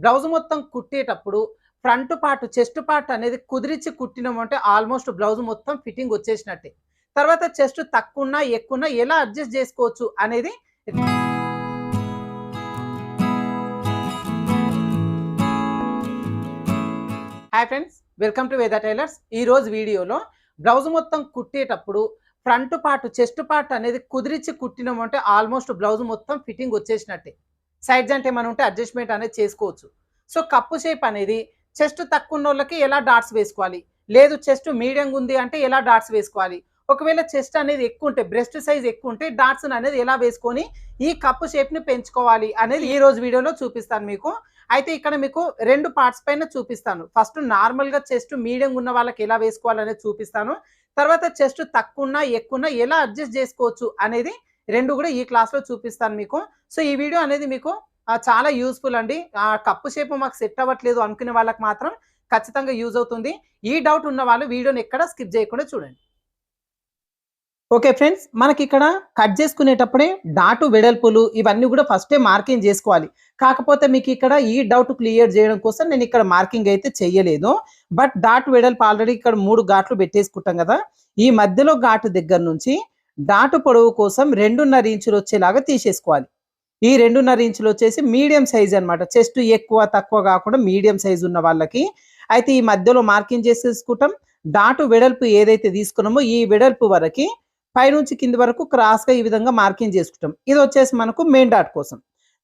Blouse మొత్తం కుట్టేటప్పుడు front part chest part అనేది కుదిరించి కుట్టినామంటే ఆల్మోస్ట్ బ్లౌజ్ మొత్తం ఫిట్టింగ్ వచ్చేసినట్టే. తర్వాత చెస్ట్ తక్కువున్నా, ఎక్కువున్నా ఎలా అడ్జస్ట్ చేసుకోవచ్చు అనేది హాయ్ ఫ్రెండ్స్, వెల్కమ్ టు వేద టైలర్స్. ఈ రోజు వీడియోలో బ్లౌజ్ మొత్తం కుట్టేటప్పుడు ఫ్రంట్ పార్ట్ చెస్ట్ పార్ట్ అనేది కుదిరించి కుట్టినామంటే ఆల్మోస్ట్ బ్లౌజ్ మొత్తం ఫిట్టింగ్ వచ్చేసినట్టే. సైడ్స్ అంటే మనం ఉంటే అడ్జస్ట్మెంట్ అనేది చేసుకోవచ్చు. సో కప్పు షేప్ అనేది చెస్ట్ తక్కువ ఉన్న వాళ్ళకి ఎలా డాట్స్ వేసుకోవాలి, లేదు చెస్ట్ మీడియంగా ఉంది అంటే ఎలా డాట్స్ వేసుకోవాలి, ఒకవేళ చెస్ట్ అనేది ఎక్కువ ఉంటే బ్రెస్ట్ సైజ్ ఎక్కువ ఉంటే డాట్స్ అనేది ఎలా వేసుకొని ఈ కప్పు షేప్ని పెంచుకోవాలి అనేది ఈ రోజు వీడియోలో చూపిస్తాను మీకు. అయితే ఇక్కడ మీకు రెండు పార్ట్స్ పైన చూపిస్తాను. ఫస్ట్ నార్మల్గా చెస్ట్ మీడియం ఉన్న వాళ్ళకి ఎలా వేసుకోవాలనేది చూపిస్తాను. తర్వాత చెస్ట్ తక్కువ ఉన్నా ఎక్కువ ఉన్నా ఎలా అడ్జస్ట్ చేసుకోవచ్చు అనేది రెండు కూడా ఈ క్లాస్లో చూపిస్తాను మీకు. సో ఈ వీడియో అనేది మీకు చాలా యూస్ఫుల్ అండి. కప్పు షేప్ మాకు సెట్ అవ్వట్లేదు అనుకునే వాళ్ళకి మాత్రం ఖచ్చితంగా యూజ్ అవుతుంది. ఈ డౌట్ ఉన్న వాళ్ళు వీడియోని ఎక్కడ స్కిప్ చేయకుండా చూడండి. ఓకే ఫ్రెండ్స్, మనకి ఇక్కడ కట్ చేసుకునేటప్పుడే డాటు వెడల్పులు ఇవన్నీ కూడా ఫస్టే మార్కింగ్ చేసుకోవాలి. కాకపోతే మీకు ఇక్కడ ఈ డౌట్ క్లియర్ చేయడం కోసం నేను ఇక్కడ మార్కింగ్ అయితే చెయ్యలేదు. బట్ డాట్ వెడల్పు ఆల్రెడీ ఇక్కడ 3 ఘాట్లు పెట్టేసుకుంటాం కదా. ఈ మధ్యలో ఘాటు దగ్గర నుంచి డాటు పొడవు కోసం 2.5 ఇంచులు వచ్చేలాగా తీసేసుకోవాలి. ఈ 2.5 ఇంచులు వచ్చేసి మీడియం సైజ్ అనమాట. చెస్ట్ ఎక్కువ తక్కువ కాకుండా మీడియం సైజ్ ఉన్న వాళ్ళకి. అయితే ఈ మధ్యలో మార్కింగ్ చేసేసుకుంటాం. డాటు వెడల్పు ఏదైతే తీసుకున్నామో ఈ వెడల్పు వరకు పైనుంచి కింది వరకు క్రాస్గా ఈ విధంగా మార్కింగ్ చేసుకుంటాం. ఇది వచ్చేసి మనకు మెయిన్ డాట్ కోసం.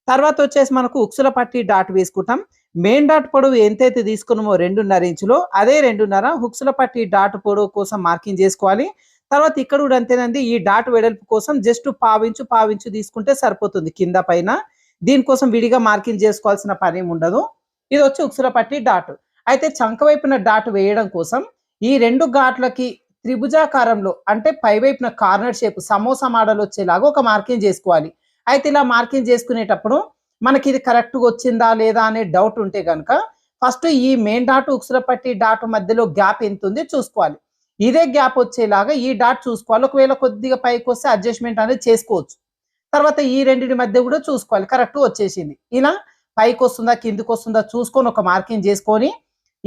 తర్వాత వచ్చేసి మనకు ఉక్సుల పట్టి డాట్ వేసుకుంటాం. మెయిన్ డాట్ పొడవు ఎంతైతే తీసుకున్నామో 2.5 ఇంచులో అదే 2.5 ఉక్సుల పట్టి డాట్ పొడవు కోసం మార్కింగ్ చేసుకోవాలి. తర్వాత ఇక్కడ కూడా అంతేనండి, ఈ డాట్ వెడల్పు కోసం జస్ట్ పావించు తీసుకుంటే సరిపోతుంది కింద పైన. దీనికోసం విడిగా మార్కింగ్ చేసుకోవాల్సిన పని ఉండదు. ఇది వచ్చి ఉక్సుల పట్టి డాట్. అయితే చంక వైపున డాట్ వేయడం కోసం ఈ 2 ఘాట్లకి త్రిభుజాకారంలో అంటే పైవైపున కార్నర్ షేప్ సమోసా మోడల్ వచ్చేలాగా ఒక మార్కింగ్ చేసుకోవాలి. అయితే ఇలా మార్కింగ్ చేసుకునేటప్పుడు మనకి ఇది కరెక్ట్గా వచ్చిందా లేదా అనే డౌట్ ఉంటే కనుక ఫస్ట్ ఈ మెయిన్ డాట్ ఉక్సుల పట్టి డాట్ మధ్యలో గ్యాప్ ఎంత ఉంది చూసుకోవాలి. ఇదే గ్యాప్ వచ్చేలాగా ఈ డాట్ చూసుకోవాలి. ఒకవేళ కొద్దిగా పైకి వస్తే అడ్జస్ట్మెంట్ అనేది చేసుకోవచ్చు. తర్వాత ఈ రెండింటి మధ్య కూడా చూసుకోవాలి కరెక్ట్గా వచ్చేసింది. ఇలా పైకి వస్తుందా కిందికి వస్తుందా చూసుకొని ఒక మార్కింగ్ చేసుకొని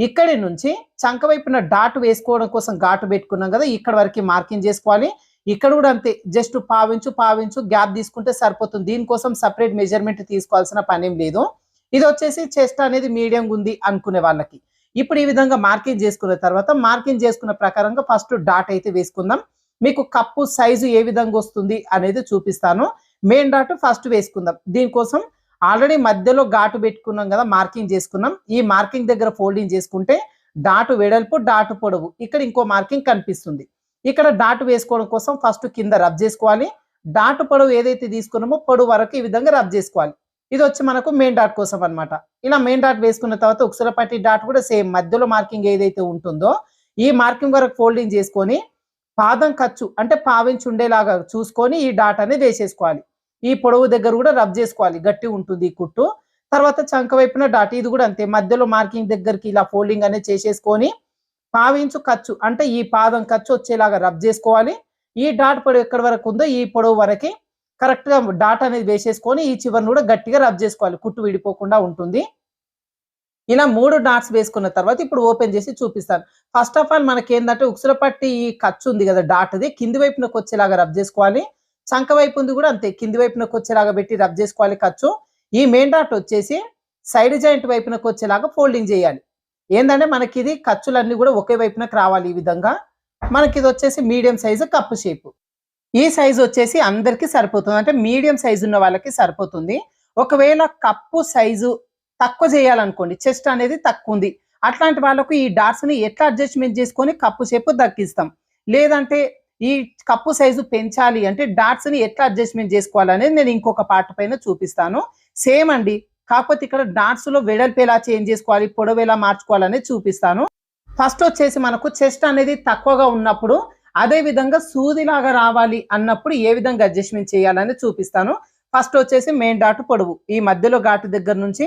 ఇక్కడి నుంచి చంక వైపున డాట్ వేసుకోవడం కోసం ఘాటు పెట్టుకున్నాం కదా, ఇక్కడ వరకు మార్కింగ్ చేసుకోవాలి. ఇక్కడ కూడా అంతే, జస్ట్ పావించు గ్యాప్ తీసుకుంటే సరిపోతుంది. దీనికోసం సపరేట్ మెజర్మెంట్ తీసుకోవాల్సిన పని ఏం లేదు. ఇది వచ్చేసి చెస్ట్ అనేది మీడియంగా ఉంది అనుకునే వాళ్ళకి. ఇప్పుడు ఈ విధంగా మార్కింగ్ చేసుకున్న తర్వాత మార్కింగ్ చేసుకున్న ప్రకారంగా ఫస్ట్ డాట్ అయితే వేసుకుందాం. మీకు కప్పు సైజు ఏ విధంగా వస్తుంది అనేది చూపిస్తాను. మెయిన్ డాట్ ఫస్ట్ వేసుకుందాం. దీనికోసం ఆల్రెడీ మధ్యలో ఘాటు పెట్టుకున్నాం కదా, మార్కింగ్ చేసుకున్నాం. ఈ మార్కింగ్ దగ్గర ఫోల్డింగ్ చేసుకుంటే డాటు వెడల్పు డాటు పొడవు ఇక్కడ ఇంకో మార్కింగ్ కనిపిస్తుంది. ఇక్కడ డాటు వేసుకోవడం కోసం ఫస్ట్ కింద రబ్ చేసుకోవాలి. డాటు పొడవు ఏదైతే తీసుకున్నామో పొడవు వరకు ఈ విధంగా రబ్ చేసుకోవాలి. ఇది వచ్చి మనకు మెయిన్ డాట్ కోసం అనమాట. ఇలా మెయిన్ డాట్ వేసుకున్న తర్వాత ఉక్సుల పట్టి డాట్ కూడా సేమ్ మధ్యలో మార్కింగ్ ఏదైతే ఉంటుందో ఈ మార్కింగ్ వరకు ఫోల్డింగ్ చేసుకొని పాదం ఖర్చు అంటే పావించి ఉండేలాగా చూసుకొని ఈ డాట్ అనేది వేసేసుకోవాలి. ఈ పొడవు దగ్గర కూడా రబ్ చేసుకోవాలి, గట్టి ఉంటుంది ఈ కుట్టు. తర్వాత చంక వైపున డాట్ ఇది కూడా అంతే, మధ్యలో మార్కింగ్ దగ్గరికి ఇలా ఫోల్డింగ్ అనేది చేసేసుకొని పావించు ఖర్చు అంటే ఈ పాదం ఖర్చు వచ్చేలాగా రబ్ చేసుకోవాలి. ఈ డాట్ పొడవు ఎక్కడి వరకు ఉందో ఈ పొడవు వరకు కరెక్ట్గా డాట్ అనేది వేసేసుకొని ఈ చివరిని కూడా గట్టిగా రబ్ చేసుకోవాలి, కుట్టు విడిపోకుండా ఉంటుంది. ఇలా 3 డాట్స్ వేసుకున్న తర్వాత ఇప్పుడు ఓపెన్ చేసి చూపిస్తాను. ఫస్ట్ ఆఫ్ ఆల్ మనకి ఏంటంటే ఉక్సుల పట్టి ఈ ఖర్చు ఉంది కదా డాట్ది కింది వైపునకు వచ్చేలాగా రబ్ చేసుకోవాలి. చంక వైపు ఉంది కూడా అంతే, కింది వైపునకు వచ్చేలాగా పెట్టి రబ్ చేసుకోవాలి ఖర్చు. ఈ మెయిన్ డాట్ వచ్చేసి సైడ్ జాయింట్ వైపునకు వచ్చేలాగా ఫోల్డింగ్ చేయాలి. ఏంటంటే మనకి ఇది ఖర్చులన్నీ కూడా ఒకే వైపునకు రావాలి. ఈ విధంగా మనకి ఇది వచ్చేసి మీడియం సైజు కప్పు షేపు. ఈ సైజు వచ్చేసి అందరికీ సరిపోతుంది, అంటే మీడియం సైజు ఉన్న వాళ్ళకి సరిపోతుంది. ఒకవేళ కప్పు సైజు తక్కువ చేయాలనుకోండి, చెస్ట్ అనేది తక్కువ ఉంది, అట్లాంటి వాళ్ళకు ఈ డాట్స్ని ఎట్లా అడ్జస్ట్మెంట్ చేసుకొని కప్పు షేపు దక్కిస్తాం. లేదంటే ఈ కప్పు సైజు పెంచాలి అంటే డాట్స్ని ఎట్లా అడ్జస్ట్మెంట్ చేసుకోవాలనేది నేను ఇంకొక పార్ట్ పైన చూపిస్తాను. సేమ్ అండి, కాకపోతే ఇక్కడ డాట్స్లో వెడల్పు ఎలా చేంజ్ చేసుకోవాలి, పొడవు ఎలా మార్చుకోవాలనేది చూపిస్తాను. ఫస్ట్ వచ్చేసి మనకు చెస్ట్ అనేది తక్కువగా ఉన్నప్పుడు అదే విధంగా సూదిలాగా రావాలి అన్నప్పుడు ఏ విధంగా అడ్జస్ట్మెంట్ చేయాలని చూపిస్తాను. ఫస్ట్ వచ్చేసి మెయిన్ డాట్ పొడవు ఈ మధ్యలో ఘాటు దగ్గర నుంచి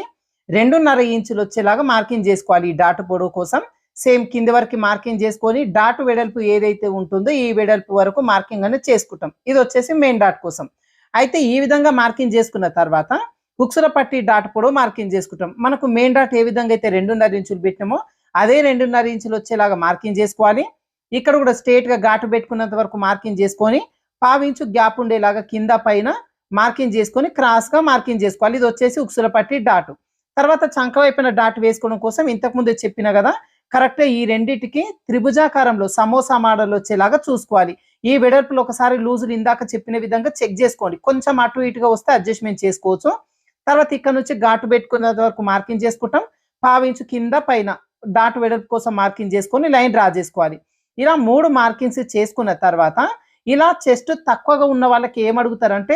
2.5 ఇంచులు వచ్చేలాగా మార్కింగ్ చేసుకోవాలి. ఈ డాట్ పొడవు కోసం సేమ్ కింది వరకు మార్కింగ్ చేసుకొని డాట్ వెడల్పు ఏదైతే ఉంటుందో ఈ వెడల్పు వరకు మార్కింగ్ అనేది చేసుకుంటాం. ఇది వచ్చేసి మెయిన్ డాట్ కోసం. అయితే ఈ విధంగా మార్కింగ్ చేసుకున్న తర్వాత ఉక్సుల పట్టి డాట్ పొడవు మార్కింగ్ చేసుకుంటాం. మనకు మెయిన్ డాట్ ఏ విధంగా అయితే 2.5 ఇంచులు పెట్టినామో అదే 2.5 ఇంచులు వచ్చేలాగా మార్కింగ్ చేసుకోవాలి. ఇక్కడ కూడా స్ట్రేట్ గా ఘాటు పెట్టుకున్నంత వరకు మార్కింగ్ చేసుకొని 1/2 ఇంచు గ్యాప్ ఉండేలాగా కింద పైన మార్కింగ్ చేసుకొని క్రాస్ గా మార్కింగ్ చేసుకోవాలి. ఇది వచ్చేసి ఉక్సుల పట్టి డాట్. తర్వాత చంక వైపున డాట్ వేసుకోవడం కోసం ఇంతకు ముందు చెప్పిన కదా కరెక్ట్ ఈ రెండిటికి త్రిభుజాకారంలో సమోసా మోడల్ వచ్చేలాగా చూసుకోవాలి. ఈ వెడల్పులో ఒకసారి లూజులు ఇందాక చెప్పిన విధంగా చెక్ చేసుకోండి. కొంచెం అటు ఇటుగా వస్తే అడ్జస్ట్మెంట్ చేసుకోవచ్చు. తర్వాత ఇక్కడ నుంచి ఘాటు పెట్టుకున్నంత వరకు మార్కింగ్ చేసుకుంటాం. 1/2 ఇంచు కింద పైన డాట్ వెడల్పు కోసం మార్కింగ్ చేసుకొని లైన్ డ్రా చేసుకోవాలి. ఇలా 3 మార్కింగ్స్ చేసుకున్న తర్వాత ఇలా చెస్ట్ తక్కువగా ఉన్న వాళ్ళకి ఏం అడుగుతారంటే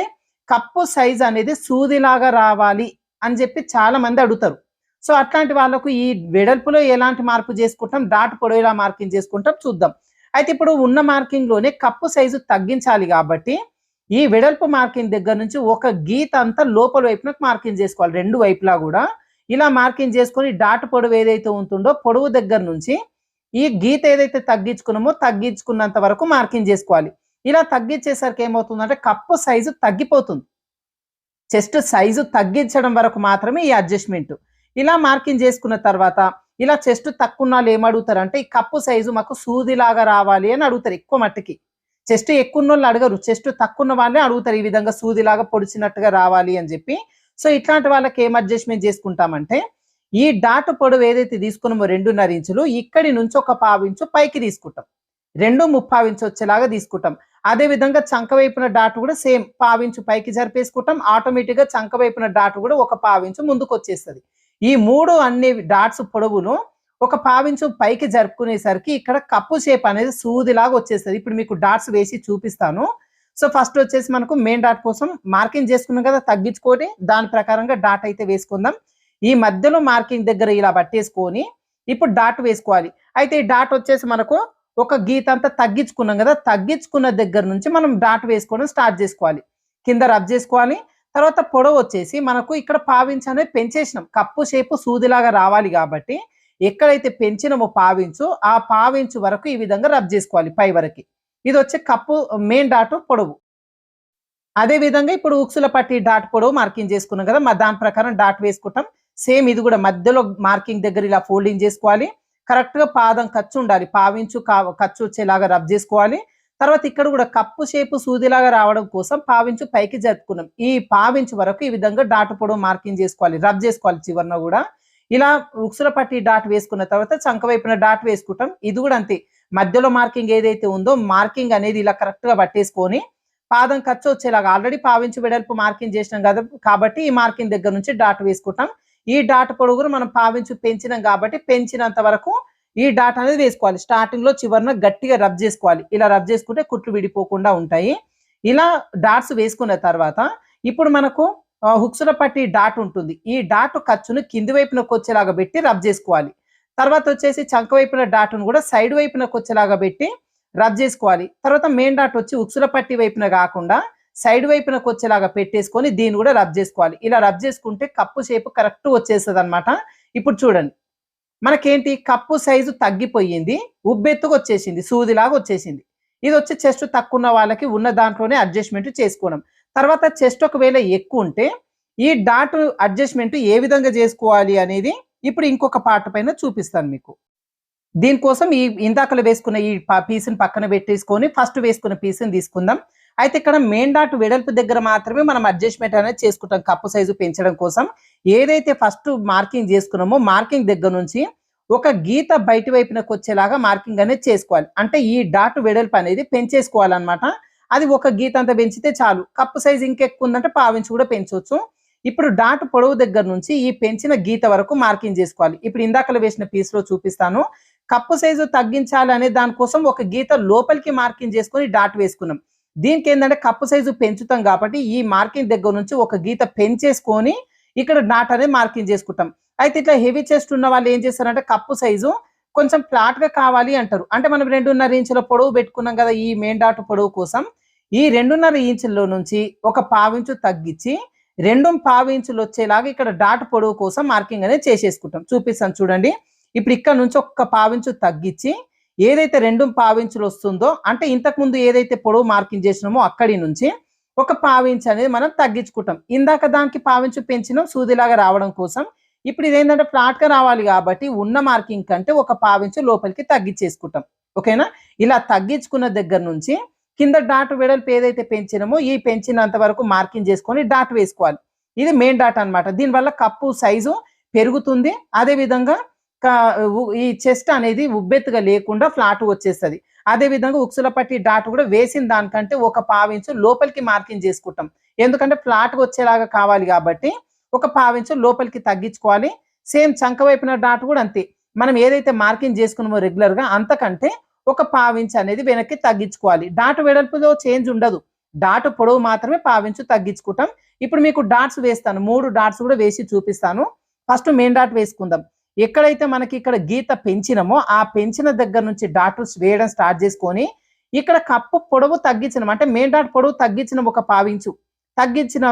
కప్పు సైజ్ అనేది సూదిలాగా రావాలి అని చెప్పి చాలా మంది అడుగుతారు. సో అట్లాంటి వాళ్ళకు ఈ వెడల్పులో ఎలాంటి మార్పు చేసుకుంటాం, డాట్ పొడవు ఎలా మార్కింగ్ చేసుకుంటాం చూద్దాం. అయితే ఇప్పుడు ఉన్న మార్కింగ్ లోనే కప్పు సైజు తగ్గించాలి కాబట్టి ఈ వెడల్పు మార్కింగ్ దగ్గర నుంచి ఒక గీత అంతా లోపల వైపున మార్కింగ్ చేసుకోవాలి. 2 వైపులా కూడా ఇలా మార్కింగ్ చేసుకొని డాట్ పొడవు ఏదైతే ఉంటుందో పొడవు దగ్గర నుంచి ఈ గీత ఏదైతే తగ్గించుకున్నామో తగ్గించుకున్నంత వరకు మార్కింగ్ చేసుకోవాలి. ఇలా తగ్గించేసరికి ఏమవుతుందంటే కప్పు సైజు తగ్గిపోతుంది. చెస్ట్ సైజు తగ్గించడం వరకు మాత్రమే ఈ అడ్జస్ట్మెంట్. ఇలా మార్కింగ్ చేసుకున్న తర్వాత ఇలా చెస్ట్ తక్కువ ఉన్న వాళ్ళు ఏమడుగుతారంటే ఈ కప్పు సైజు మాకు సూదిలాగా రావాలి అని అడుగుతారు. ఎక్కువ మట్టికి చెస్ట్ ఎక్కువ ఉన్న వాళ్ళు అడగరు, చెస్ట్ తక్కువ ఉన్న వాళ్ళే అడుగుతారు ఈ విధంగా సూదిలాగా పొడిచినట్టుగా రావాలి అని చెప్పి. సో ఇట్లాంటి వాళ్ళకి ఏం అడ్జస్ట్మెంట్ చేసుకుంటామంటే ఈ డాట్ పొడవు ఏదైతే తీసుకున్నామో 2.5 ఇంచులు ఇక్కడి నుంచి ఒక 1/2 ఇంచు పైకి తీసుకుంటాం. 2.75 ఇంచు వచ్చేలాగా తీసుకుంటాం. అదే విధంగా చంక వైపున డాట్ కూడా సేమ్ 1/2 ఇంచు పైకి జరిపేసుకుంటాం. ఆటోమేటిక్ గా చంక వైపున డాట్ కూడా ఒక 1/2 ఇంచు ముందుకు వచ్చేస్తుంది. ఈ 3 అన్ని డాట్స్ పొడవును ఒక 1/2 ఇంచు పైకి జరుపుకునేసరికి ఇక్కడ కప్పు షేప్ అనేది సూదిలాగా వచ్చేస్తుంది. ఇప్పుడు మీకు డాట్స్ వేసి చూపిస్తాను. సో ఫస్ట్ వచ్చేసి మనకు మెయిన్ డాట్ కోసం మార్కింగ్ చేసుకున్నాం కదా, తగ్గించుకొని దాని ప్రకారంగా డాట్ అయితే వేసుకుందాం. ఈ మధ్యలో మార్కింగ్ దగ్గర ఇలా పట్టేసుకొని ఇప్పుడు డాట్ వేసుకోవాలి. అయితే ఈ డాట్ వచ్చేసి మనకు ఒక గీత అంతా తగ్గించుకున్నాం కదా, తగ్గించుకున్న దగ్గర నుంచి మనం డాట్ వేసుకోవడం స్టార్ట్ చేసుకోవాలి. కింద రబ్ చేసుకోవాలి. తర్వాత పొడవు వచ్చేసి మనకు ఇక్కడ 1/2 ఇంచు అనేది పెంచేసినాం. కప్పు షేపు సూదిలాగా రావాలి కాబట్టి ఎక్కడైతే పెంచినామో 1/2 ఇంచు ఆ 1/2 ఇంచు వరకు ఈ విధంగా రబ్ చేసుకోవాలి పై వరకు. ఇది వచ్చే కప్పు మెయిన్ డాట్ పొడవు. అదే విధంగా ఇప్పుడు ఉక్సుల పట్టి డాట్ పొడవు మార్కింగ్ చేసుకున్నాం కదా, దాని ప్రకారం డాట్ వేసుకుంటాం. సేమ్ ఇది కూడా మధ్యలో మార్కింగ్ దగ్గర ఇలా ఫోల్డింగ్ చేసుకోవాలి. కరెక్ట్ గా పాదం ఖర్చు ఉండాలి. 1/2 ఇంచు ఖర్చు వచ్చేలాగా రబ్ చేసుకోవాలి. తర్వాత ఇక్కడ కూడా కప్పు షేపు సూదిలాగా రావడం కోసం 1/2 ఇంచు పైకి జరుపుకున్నాం. ఈ 1/2 ఇంచు వరకు ఈ విధంగా డాట్ పొడవు మార్కింగ్ చేసుకోవాలి, రబ్ చేసుకోవాలి చివరన కూడా. ఇలా ఉక్సుల పట్టి డాట్ వేసుకున్న తర్వాత చంక వైపున డాట్ వేసుకుంటాం. ఇది కూడా అంతే, మధ్యలో మార్కింగ్ ఏదైతే ఉందో మార్కింగ్ అనేది ఇలా కరెక్ట్ గా పట్టేసుకొని పాదం ఖర్చు వచ్చేలాగా ఆల్రెడీ 1/2 ఇంచు వెడల్పు మార్కింగ్ చేసినాం కదా కాబట్టి ఈ మార్కింగ్ దగ్గర నుంచి డాట్ వేసుకుంటాం. ఈ డాట్ పొడవు మనం 1/2 ఇంచు పెంచినాం కాబట్టి పెంచినంత వరకు ఈ డాట్ అనేది వేసుకోవాలి. స్టార్టింగ్ లో చివరన గట్టిగా రబ్ చేసుకోవాలి. ఇలా రబ్ చేసుకుంటే కుట్లు విడిపోకుండా ఉంటాయి. ఇలా డాట్స్ వేసుకున్న తర్వాత ఇప్పుడు మనకు హుక్సుల పట్టి డాట్ ఉంటుంది. ఈ డాట్ ఖర్చును కింది వైపునకు వచ్చేలాగా పెట్టి రబ్ చేసుకోవాలి. తర్వాత వచ్చేసి చంక వైపున డాట్ను కూడా సైడ్ వైపునకు వచ్చేలాగా పెట్టి రబ్ చేసుకోవాలి. తర్వాత మెయిన్ డాట్ వచ్చి ఉక్సుల పట్టి వైపున కాకుండా సైడ్ వైపునకు వచ్చేలాగా పెట్టేసుకొని దీన్ని కూడా రబ్ చేసుకోవాలి. ఇలా రబ్ చేసుకుంటే కప్పు షేప్ కరెక్ట్ వచ్చేస్తుంది అనమాట. ఇప్పుడు చూడండి మనకేంటి కప్పు సైజు తగ్గిపోయింది, ఉబ్బెత్తుకు వచ్చేసింది, సూదిలాగా వచ్చేసింది. ఇది వచ్చి చెస్ట్ తక్కువ ఉన్న వాళ్ళకి ఉన్న దాంట్లోనే అడ్జస్ట్మెంట్ చేసుకోవడం. తర్వాత చెస్ట్ ఒకవేళ ఎక్కువ ఉంటే ఈ డాట్ అడ్జస్ట్మెంట్ ఏ విధంగా చేసుకోవాలి అనేది ఇప్పుడు ఇంకొక పార్ట్ పైన చూపిస్తాను మీకు. దీనికోసం ఈ ఇందాకలు వేసుకున్న ఈ పీస్ని పక్కన పెట్టేసుకొని ఫస్ట్ వేసుకున్న పీస్ని తీసుకుందాం. అయితే ఇక్కడ మెయిన్ డాట్ వెడల్పు దగ్గర మాత్రమే మనం అడ్జస్ట్మెంట్ అనేది చేసుకుంటాం కప్పు సైజు పెంచడం కోసం. ఏదైతే ఫస్ట్ మార్కింగ్ చేసుకున్నామో మార్కింగ్ దగ్గర నుంచి ఒక గీత బయట వైపునకు వచ్చేలాగా మార్కింగ్ అనేది చేసుకోవాలి. అంటే ఈ డాట్ వెడల్పు అనేది పెంచేసుకోవాలన్నమాట. అది ఒక గీత అంతా పెంచితే చాలు. కప్పు సైజు ఇంకెక్కువ ఉందంటే 1/2 ఇంచు కూడా పెంచవచ్చు. ఇప్పుడు డాట్ పొడవు దగ్గర నుంచి ఈ పెంచిన గీత వరకు మార్కింగ్ చేసుకోవాలి. ఇప్పుడు ఇందాకలు వేసిన పీస్ లో చూపిస్తాను. కప్పు సైజు తగ్గించాలి అనే దానికోసం ఒక గీత లోపలికి మార్కింగ్ చేసుకొని డాట్ వేసుకున్నాం. దీనికి ఏంటంటే కప్పు సైజు పెంచుతాం కాబట్టి ఈ మార్కింగ్ దగ్గర నుంచి ఒక గీత పెంచేసుకొని ఇక్కడ డాట్ అనేది మార్కింగ్ చేసుకుంటాం. అయితే ఇట్లా హెవీ చెస్ట్ ఉన్న వాళ్ళు ఏం చేస్తారంటే కప్పు సైజు కొంచెం ఫ్లాట్ గా కావాలి అంటారు. అంటే మనం 2.5 ఇంచుల పొడవు పెట్టుకున్నాం కదా ఈ మెయిన్ డాట్ పొడవు కోసం. ఈ 2.5 ఇంచుల్లో నుంచి ఒక 1/2 ఇంచు తగ్గించి 2.5 ఇంచులు వచ్చేలాగా ఇక్కడ డాట్ పొడవు కోసం మార్కింగ్ అనేది చేసేసుకుంటాం. చూపిస్తాను చూడండి. ఇప్పుడు ఇక్కడ నుంచి ఒక 1/2 ఇంచు తగ్గించి ఏదైతే 2.5 ఇంచులు వస్తుందో అంటే ఇంతకు ముందు ఏదైతే పొడవు మార్కింగ్ చేసినామో అక్కడి నుంచి ఒక పావించ్ అనేది మనం తగ్గించుకుంటాం. ఇందాక దానికి పావించు పెంచినాం సూదిలాగా రావడం కోసం. ఇప్పుడు ఇదేంటంటే ఫ్లాట్‌గా రావాలి కాబట్టి ఉన్న మార్కింగ్ కంటే ఒక పావించు లోపలికి తగ్గించేసుకుంటాం. ఓకేనా? ఇలా తగ్గించుకున్న దగ్గర నుంచి కింద డాట్ వెడల్పు ఏదైతే పెంచినామో ఈ పెంచినంత వరకు మార్కింగ్ చేసుకొని డాట్ వేసుకోవాలి. ఇది మెయిన్ డాట్ అన్నమాట. దీనివల్ల కప్పు సైజు పెరుగుతుంది. అదే విధంగా ఈ చెస్ట్ అనేది ఉబ్బెత్తుగా లేకుండా ఫ్లాట్ వచ్చేస్తది. అదే విధంగా ఉక్సుల పట్టి డాట్ కూడా వేసిన దానికంటే ఒక పావించు లోపలికి మార్కింగ్ చేసుకుంటాం. ఎందుకంటే ఫ్లాట్‌గా వచ్చేలాగా కావాలి కాబట్టి ఒక పావించు లోపలికి తగ్గించుకోవాలి. సేమ్ చంక వైపున డాట్ కూడా అంతే. మనం ఏదైతే మార్కింగ్ చేసుకున్నామో రెగ్యులర్‌గా అంతకంటే ఒక పావించ్ అనేది వెనక్కి తగ్గించుకోవాలి. డాట్ వెడల్పులో చేంజ్ ఉండదు. డాట్ పొడవు మాత్రమే పావించు తగ్గించుకుంటాం. ఇప్పుడు మీకు డాట్స్ వేస్తాను. 3 డాట్స్ కూడా వేసి చూపిస్తాను. ఫస్ట్ మెయిన్ డాట్ వేసుకుందాం. ఎక్కడైతే మనకి ఇక్కడ గీత పెంచినామో ఆ పెంచిన దగ్గర నుంచి డాట్ వేయడం స్టార్ట్ చేసుకొని ఇక్కడ కప్పు పొడవు తగ్గించినాం అంటే మెయిన్ డాట్ పొడవు తగ్గించిన ఒక పావించు తగ్గించిన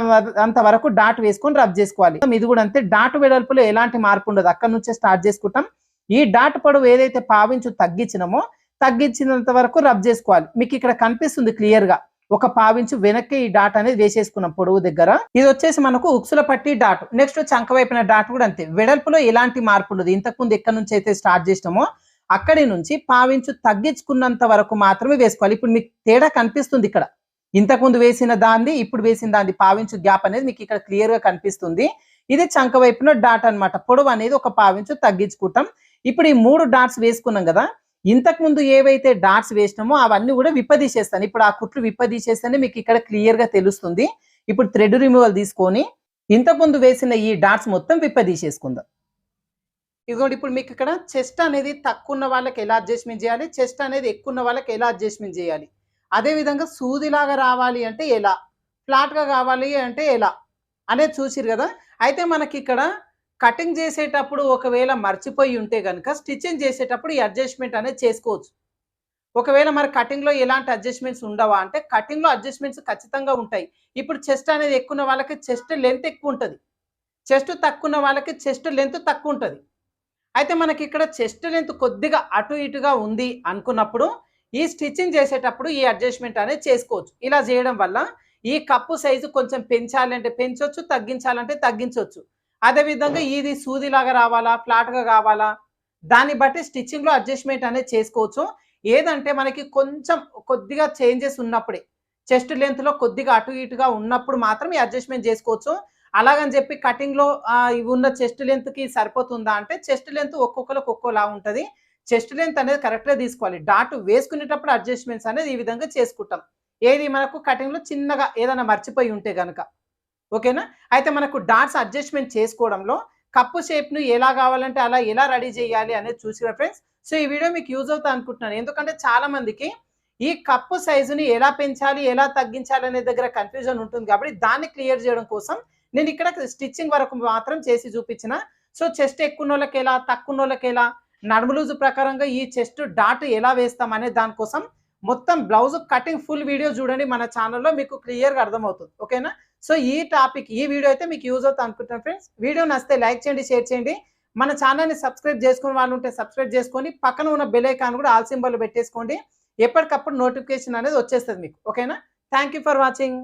అంత వరకు డాట్ వేసుకొని రబ్ చేసుకోవాలి. ఇది కూడా అంతే. డాట్ వెడల్పులో ఎలాంటి మార్పు ఉండదు. అక్కడ నుంచే స్టార్ట్ చేసుకుంటాం. ఈ డాట్ పొడవు ఏదైతే పావించు తగ్గించినామో తగ్గించినంత వరకు రబ్ చేసుకోవాలి. మీకు ఇక్కడ కనిపిస్తుంది క్లియర్ గా. ఒక పావించు వెనక్కి ఈ డాట్ అనేది వేసేసుకున్నాం పొడవు దగ్గర. ఇది వచ్చేసి మనకు ఉక్సుల పట్టి డాట్. నెక్స్ట్ చంక వైపున డాట్ కూడా అంతే. వెడల్పులో ఎలాంటి మార్పు ఉండదు. ఇంతకుముందు ఎక్కడి నుంచి అయితే స్టార్ట్ చేసినామో అక్కడి నుంచి పావించు తగ్గించుకున్నంత వరకు మాత్రమే వేసుకోవాలి. ఇప్పుడు మీకు తేడా కనిపిస్తుంది ఇక్కడ. ఇంతకుముందు వేసిన దాన్ని ఇప్పుడు వేసిన దాన్ని పావించు గ్యాప్ అనేది మీకు ఇక్కడ క్లియర్ గా కనిపిస్తుంది. ఇది చంక వైపున డాట్ అన్నమాట. పొడవు అనేది ఒక పావించు తగ్గించుకుంటాం. ఇప్పుడు ఈ 3 డాట్స్ వేసుకున్నాం కదా. ఇంతకు ముందు ఏవైతే డాట్స్ వేసినామో అవన్నీ కూడా విప్పదీసేస్తాను. ఇప్పుడు ఆ కుట్లు విప్పదీసేస్తేనే మీకు ఇక్కడ క్లియర్ గా తెలుస్తుంది. ఇప్పుడు థ్రెడ్ రిమూవల్ తీసుకొని ఇంతకు ముందు వేసిన ఈ డాట్స్ మొత్తం విప్పదీసేసుకుందాం. ఇదిగోండి ఇప్పుడు మీకు ఇక్కడ చెస్ట్ అనేది తక్కువ ఉన్న వాళ్ళకి ఎలా అడ్జస్ట్మెంట్ చేయాలి, చెస్ట్ అనేది ఎక్కువ ఉన్న వాళ్ళకి ఎలా అడ్జస్ట్మెంట్ చేయాలి, అదే విధంగా సూదిలాగా రావాలి అంటే ఎలా, ఫ్లాట్ గా కావాలి అంటే ఎలా అనేది చూసిరు కదా. అయితే మనకి ఇక్కడ కటింగ్ చేసేటప్పుడు ఒకవేళ మర్చిపోయి ఉంటే గనుక స్టిచ్చింగ్ చేసేటప్పుడు ఈ అడ్జస్ట్మెంట్ అనేది చేసుకోవచ్చు. ఒకవేళ మరి కటింగ్‌లో ఎలాంటి అడ్జస్ట్మెంట్స్ ఉండవా అంటే కటింగ్‌లో అడ్జస్ట్మెంట్స్ ఖచ్చితంగా ఉంటాయి. ఇప్పుడు చెస్ట్ అనేది ఎక్కువ ఉన్న వాళ్ళకి చెస్ట్ లెంత్ ఎక్కువ ఉంటది. చెస్ట్ తక్కువ ఉన్న వాళ్ళకి చెస్ట్ లెంత్ తక్కువ ఉంటది. అయితే మనకి ఇక్కడ చెస్ట్ లెంత్ కొద్దిగా అటు ఇటుగా ఉంది అనుకున్నప్పుడు ఈ స్టిచ్చింగ్ చేసేటప్పుడు ఈ అడ్జస్ట్మెంట్ అనేది చేసుకోవచ్చు. ఇలా చేయడం వల్ల ఈ కప్పు సైజు కొంచెం పెంచాలంటే పెంచొచ్చు, తగ్గించాలంటే తగ్గించొచ్చు. అదే విధంగా ఇది సూదిలాగా రావాలా, ఫ్లాట్‌గా కావాలా దాన్ని బట్టి స్టిచ్చింగ్‌లో అడ్జస్ట్మెంట్ అనేది చేసుకోవచ్చు. ఏదంటే మనకి కొంచెం కొద్దిగా చేంజెస్ ఉన్నప్పుడే చెస్ట్ లెంత్‌లో కొద్దిగా అటు ఇటుగా ఉన్నప్పుడు మాత్రం ఈ అడ్జస్ట్మెంట్ చేసుకోవచ్చు. అలాగని చెప్పి కటింగ్‌లో ఇవి ఉన్న చెస్ట్ లెంత్‌కి సరిపోతుందా అంటే చెస్ట్ లెంత్ ఒక్కొక్కరికి ఒక్కోలా ఉంటది. చెస్ట్ లెంత్ అనేది కరెక్ట్‌గా తీసుకోవాలి. డాట్ వేసుకునేటప్పుడు అడ్జస్ట్మెంట్స్ అనేది ఈ విధంగా చేసుకుంటాం. ఏది మనకు కటింగ్‌లో చిన్నగా ఏదైనా మర్చిపోయి ఉంటే గనక. ఓకేనా? అయితే మనకు డాట్స్ అడ్జస్ట్మెంట్ చేసుకోవడంలో కప్పు షేప్‌ను ఎలా కావాలంటే అలా ఎలా రెడీ చేయాలి అనేది చూసిరా ఫ్రెండ్స్. సో ఈ వీడియో మీకు యూజ్ అవుతా అనుకుంటున్నాను. ఎందుకంటే చాలా మందికి ఈ కప్పు సైజుని ఎలా పెంచాలి, ఎలా తగ్గించాలి అనే దగ్గర కన్‌ఫ్యూజన్ ఉంటుంది కాబట్టి దాన్ని క్లియర్ చేయడం కోసం నేను ఇక్కడ స్టిచ్చింగ్ వరకు మాత్రం చేసి చూపించిన. సో చెస్ట్ ఎక్కువ ఉన్నోళ్ళకి ఎలా, తక్కువ ఉన్నోళ్ళకి ఎలా, నడుము లూజు ప్రకారంగా ఈ చెస్ట్ డాట్ ఎలా వేస్తాం అనే దానికోసం మొత్తం బ్లౌజ్ కటింగ్ ఫుల్ వీడియో చూడండి మన ఛానల్‌లో మీకు క్లియర్‌గా అర్థమవుతుంది. ఓకేనా? సో ఈ వీడియో అయితే మీకు యూజ్ అవుతుంది అనుకుంటున్నాను ఫ్రెండ్స్. వీడియో నచ్చితే లైక్ చేయండి, షేర్ చేయండి. మన ఛానల్‌ని సబ్స్క్రైబ్ చేసుకునే వాళ్ళు ఉంటే సబ్స్క్రైబ్ చేసుకొని పక్కన ఉన్న బెల్ ఐకాన్ కూడా ఆల్ సింబల్ పెట్టేసుకోండి. ఎప్పటికప్పుడు నోటిఫికేషన్ అనేది వచ్చేస్తది మీకు. ఓకేనా? Thank you for watching.